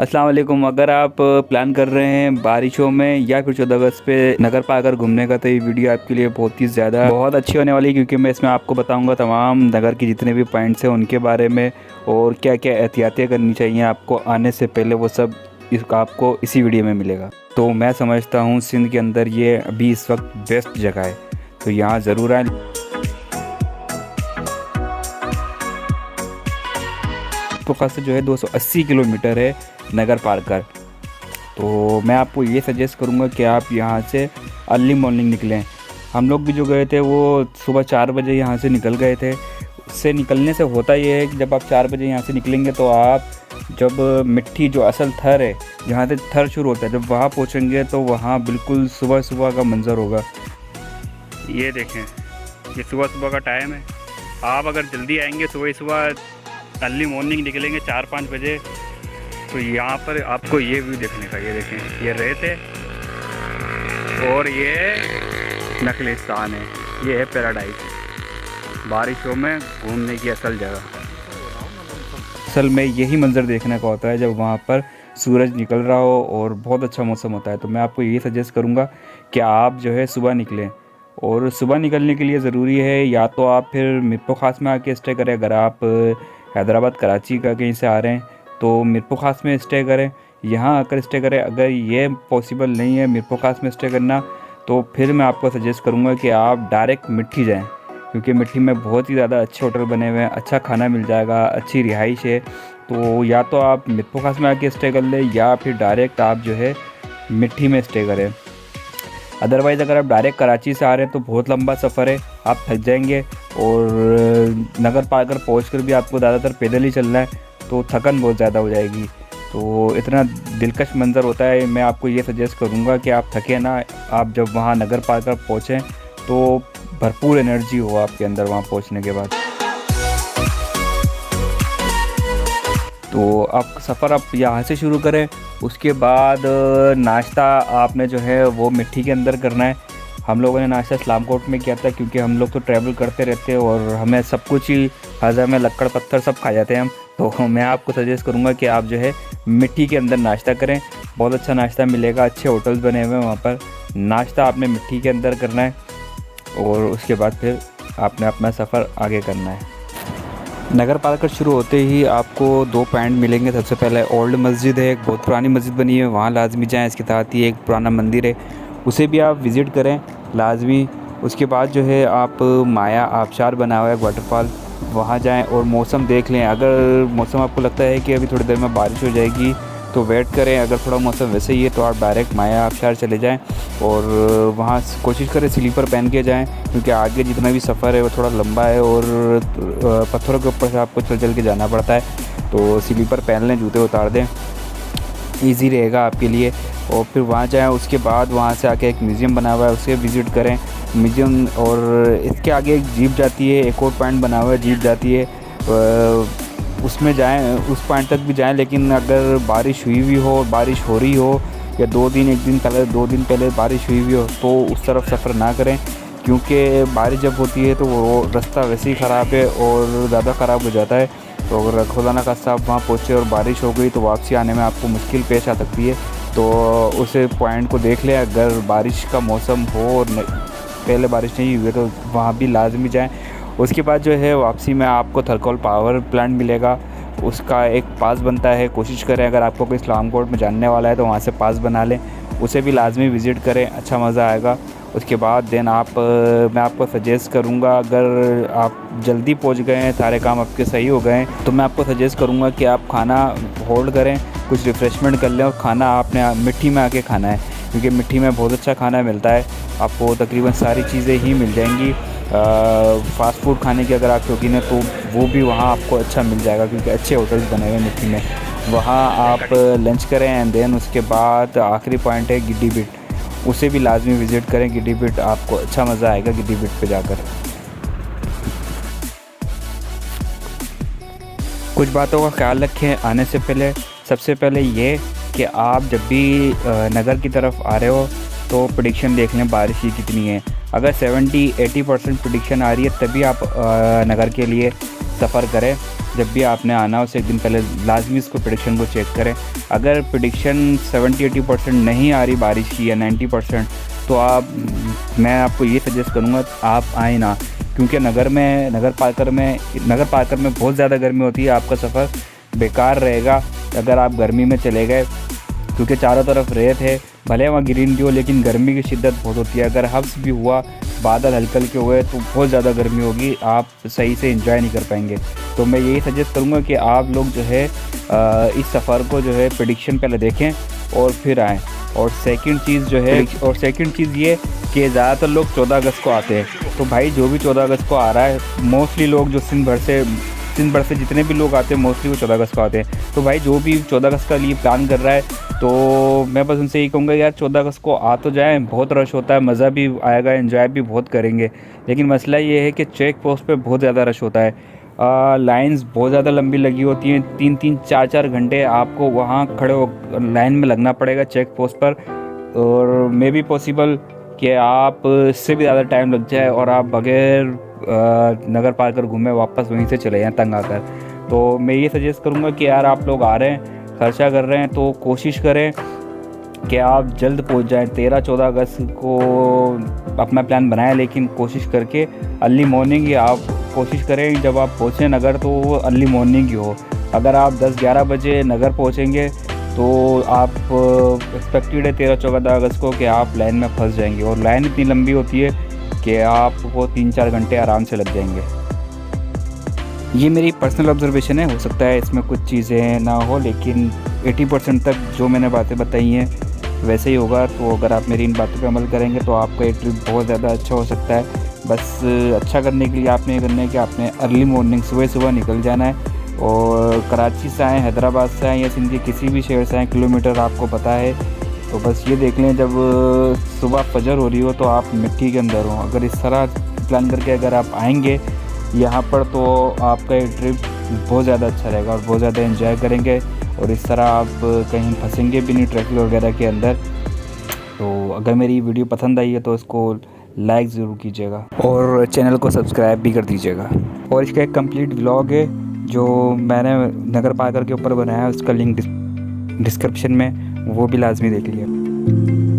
अस्सलाम वालेकुम। अगर आप प्लान कर रहे हैं बारिशों में या फिर 14 अगस्त पे नगर पार्कर घूमने का, तो ये वीडियो आपके लिए बहुत अच्छी होने वाली है, क्योंकि मैं इसमें आपको बताऊंगा तमाम नगर के जितने भी पॉइंट्स हैं उनके बारे में और क्या क्या एहतियातें करनी चाहिए आपको आने से पहले। वो सब आपको इसी वीडियो में मिलेगा। तो मैं समझता हूँ सिंध के अंदर ये अभी इस वक्त बेस्ट जगह है, तो यहाँ ज़रूर आए। तो खास जो है 280 किलोमीटर है नगर पार्कर। तो मैं आपको ये सजेस्ट करूँगा कि आप यहाँ से अर्ली मॉर्निंग निकलें। हम लोग भी जो गए थे वो सुबह 4 बजे यहाँ से निकल गए थे। उससे निकलने से होता ये है कि जब आप 4 बजे यहाँ से निकलेंगे तो आप जब मिट्टी जो असल थर है, जहाँ से थर शुरू होता है, जब वहाँ पहुँचेंगे तो वहाँ बिल्कुल सुबह सुबह का मंज़र होगा। ये देखें, ये सुबह सुबह का टाइम है। आप अगर जल्दी आएंगे सुबह अर्ली मॉर्निंग निकलेंगे 4-5 बजे, तो यहाँ पर आपको ये व्यू देखने का। ये देखें, ये रेत है और ये नखलिस्तान है, ये है पैराडाइज। बारिशों में घूमने की असल जगह। असल में यही मंज़र देखने का होता है जब वहाँ पर सूरज निकल रहा हो और बहुत अच्छा मौसम होता है। तो मैं आपको ये सजेस्ट करूँगा कि आप जो है सुबह निकलें। और सुबह निकलने के लिए ज़रूरी है या तो आप फिर मिरपुर खास में आके स्टे करें। अगर आप हैदराबाद कराची का कहीं से आ रहे हैं तो मिरपुर खास में स्टे करें, यहाँ आकर स्टे करें। अगर ये पॉसिबल नहीं है मिरपुर खास में स्टे करना, तो फिर मैं आपको सजेस्ट करूँगा कि आप डायरेक्ट मिट्टी जाएं, क्योंकि मिट्टी में बहुत ही ज़्यादा अच्छे होटल बने हुए हैं, अच्छा खाना मिल जाएगा, अच्छी रिहाइश है। तो या तो आप मिरपुर खास में आके स्टे कर लें या फिर डायरेक्ट आप जो है मिट्टी में स्टे करें। अदरवाइज़ अगर आप डायरेक्ट कराची से आ रहे हैं तो बहुत लंबा सफ़र है, आप थक जाएंगे और नगर पार्कर पहुंचकर भी आपको ज़्यादातर पैदल ही चलना है, तो थकन बहुत ज़्यादा हो जाएगी। तो इतना दिलकश मंज़र होता है। मैं आपको ये सजेस्ट करूँगा कि आप थके ना, आप जब वहाँ नगर पार्कर पहुँचें तो भरपूर एनर्जी हो आपके अंदर वहाँ पहुँचने के बाद। तो आप सफ़र आप यहाँ से शुरू करें। उसके बाद नाश्ता आपने जो है वो मिट्टी के अंदर करना है। हम लोगों ने नाश्ता इस्लामकोट में किया था, क्योंकि हम लोग तो ट्रैवल करते रहते हैं और हमें सब कुछ ही हज़म में लक्कड़ पत्थर सब खा जाते हैं हम। तो मैं आपको सजेस्ट करूँगा कि आप जो है मिट्टी के अंदर नाश्ता करें। बहुत अच्छा नाश्ता मिलेगा, अच्छे होटल्स बने हुए हैं वहाँ पर। नाश्ता आपने मिट्टी के अंदर करना है और उसके बाद फिर आपने अपना सफ़र आगे करना है। नगर पार्कर शुरू होते ही आपको 2 पॉइंट मिलेंगे। सबसे पहले ओल्ड मस्जिद है, एक बहुत पुरानी मस्जिद बनी है, वहाँ लाजमी जाएं। इसके साथ ही एक पुराना मंदिर है, उसे भी आप विज़िट करें लाजमी। उसके बाद जो है आप माया आबशार बना हुआ है वाटरफॉल, वहाँ जाएं और मौसम देख लें। अगर मौसम आपको लगता है कि अभी थोड़ी देर में बारिश हो जाएगी तो वेट करें। अगर थोड़ा मौसम वैसे ही है तो आप डायरेक्ट माया आबशार चले जाएं और वहाँ कोशिश करें स्लीपर पहन के जाएं, क्योंकि आगे जितना भी सफ़र है वो थोड़ा लंबा है और पत्थरों के ऊपर से आपको चल के जाना पड़ता है। तो स्लीपर पहन लें, जूते उतार दें, ईज़ी रहेगा आपके लिए। और फिर वहाँ जाएँ। उसके बाद वहाँ से आके एक म्यूज़ियम बना हुआ है, उसे विज़िट करें म्यूज़ियम। और इसके आगे एक जीप जाती है, एक और पॉइंट बना हुआ है, जीप जाती है, उसमें जाएं, उस पॉइंट तक भी जाएं। लेकिन अगर बारिश हुई हुई हो, बारिश हो रही हो या 2 दिन पहले बारिश हुई हुई हो तो उस तरफ सफ़र ना करें, क्योंकि बारिश जब होती है तो वो रास्ता वैसे ही ख़राब है और ज़्यादा ख़राब हो जाता है। तो अगर खुदा न खास्ता आप वहाँ पहुँचे और बारिश हो गई तो वापसी आने में आपको मुश्किल पेश आ सकती है। तो उस पॉइंट को देख लें। अगर बारिश का मौसम हो और पहले बारिश नहीं हुई है तो वहाँ भी लाजमी जाएँ। उसके बाद जो है वापसी में आपको थरकोल पावर प्लांट मिलेगा, उसका एक पास बनता है। कोशिश करें अगर आपको कोई इस्लामकोट में जानने वाला है तो वहाँ से पास बना लें, उसे भी लाजमी विज़िट करें, अच्छा मज़ा आएगा। उसके बाद मैं आपको सजेस्ट करूँगा, अगर आप जल्दी पहुँच गए हैं, सारे काम आपके सही हो गए हैं, तो मैं आपको सजेस्ट करूँगा कि आप खाना होल्ड करें, कुछ रिफ़्रेशमेंट कर लें और खाना आपने मिट्टी में आके खाना है, क्योंकि मिट्टी में बहुत अच्छा खाना मिलता है। आपको तकरीबन सारी चीज़ें ही मिल जाएंगी। फ़ास्ट फूड खाने की अगर आप शौकीन हैं तो वो भी वहाँ आपको अच्छा मिल जाएगा, क्योंकि अच्छे होटल्स बने हुए हैं मिट्टी में। वहाँ आप लंच करें एंड देन उसके बाद आखिरी पॉइंट है गिड्डी बिट, उसे भी लाजमी विज़िट करें। गिड्डी बिट आपको अच्छा मज़ा आएगा गिड्डी बिट पे जाकर। कुछ बातों का ख्याल रखें आने से पहले। सबसे पहले ये कि आप जब भी नगर की तरफ आ रहे हो तो प्रेडिक्शन देख लें बारिश की कितनी है। अगर 70-80% प्रेडिक्शन आ रही है तभी आप नगर के लिए सफ़र करें। जब भी आपने आना हो उससे एक दिन पहले लाजमी इसको प्रेडिक्शन को चेक करें। अगर प्रेडिक्शन 70-80% नहीं आ रही बारिश की या 90%, तो मैं आपको ये सजेस्ट करूँगा आप आए ना, क्योंकि नगर पार्कर में बहुत ज़्यादा गर्मी होती है। आपका सफ़र बेकार रहेगा अगर आप गर्मी में चले गए, क्योंकि चारों तरफ रेत है। भले वहाँ ग्रीनरी हो, लेकिन गर्मी की शिद्दत बहुत होती है। अगर हब्स भी हुआ, बादल हल्के हल्के हुए, तो बहुत ज़्यादा गर्मी होगी, आप सही से एंजॉय नहीं कर पाएंगे। तो मैं यही सजेस्ट करूँगा कि आप लोग जो है इस सफ़र को जो है प्रेडिक्शन पहले देखें और फिर आएँ। और सेकंड चीज़ ये कि ज़्यादातर लोग 14 अगस्त को आते हैं। तो भाई जो भी 14 अगस्त को आ रहा है, मोस्टली लोग जो सिंध भर से जितने भी लोग आते हैं, मोस्टली वो 14 अगस्त को आते हैं। तो भाई जो भी 14 अगस्त का लिए प्लान कर रहा है, तो मैं बस उनसे यही कहूँगा यार 14 अगस्त को आ तो जाएँ, बहुत रश होता है, मज़ा भी आएगा, एंजॉय भी बहुत करेंगे। लेकिन मसला ये है कि चेक पोस्ट पे बहुत ज़्यादा रश होता है। लाइंस बहुत ज़्यादा लंबी लगी होती हैं, 3-3 4-4 घंटे आपको वहाँ खड़े हो लाइन में लगना पड़ेगा चेक पोस्ट पर। और मे बी पॉसिबल कि आप इससे भी ज़्यादा टाइम लग जाए और आप बगैर नगर पार्कर घूमे वापस वहीं से चले जाएँ तंग आकर। तो मैं ये सजेस्ट करूँगा कि यार आप लोग आ रहे हैं, खर्चा कर रहे हैं, तो कोशिश करें कि आप जल्द पहुंच जाएं। 13-14 अगस्त को अपना प्लान बनाएं, लेकिन कोशिश करके अर्ली मॉर्निंग ही आप कोशिश करें जब आप पहुँचें नगर, तो वो अर्ली मॉर्निंग ही हो। अगर आप 10-11 बजे नगर पहुँचेंगे तो आप एक्सपेक्टेड है 13-14 अगस्त को कि आप लाइन में फंस जाएंगे। और लाइन इतनी लंबी होती है कि आपको 3-4 घंटे आराम से लग जाएंगे। ये मेरी पर्सनल ऑब्जर्वेशन है, हो सकता है इसमें कुछ चीज़ें ना हो, लेकिन 80% तक जो मैंने बातें बताई हैं वैसे ही होगा। तो अगर आप मेरी इन बातों पे अमल करेंगे तो आपका ये ट्रिप बहुत ज़्यादा अच्छा हो सकता है। बस अच्छा करने के लिए आपने ये करना है कि आपने अर्ली मॉर्निंग सुबह निकल जाना है। और कराची से आएँ, हैदराबाद से आएँ या सिंध के किसी भी शहर से आएँ, किलोमीटर आपको पता है। तो बस ये देख लें जब सुबह फजर हो रही हो तो आप मिट्टी के अंदर हो। अगर इस तरह प्लान करके अगर आप आएँगे यहाँ पर, तो आपका ये ट्रिप बहुत ज़्यादा अच्छा रहेगा और बहुत ज़्यादा एंजॉय करेंगे। और इस तरह आप कहीं फंसेंगे भी नहीं ट्रैफिक वगैरह के अंदर। तो अगर मेरी वीडियो पसंद आई है तो इसको लाइक ज़रूर कीजिएगा और चैनल को सब्सक्राइब भी कर दीजिएगा। और इसका एक कंप्लीट व्लॉग है जो मैंने नगर पार्कर के ऊपर बनाया है, उसका लिंक डिस्क्रिप्शन में, वो भी लाजमी देख लीजिए।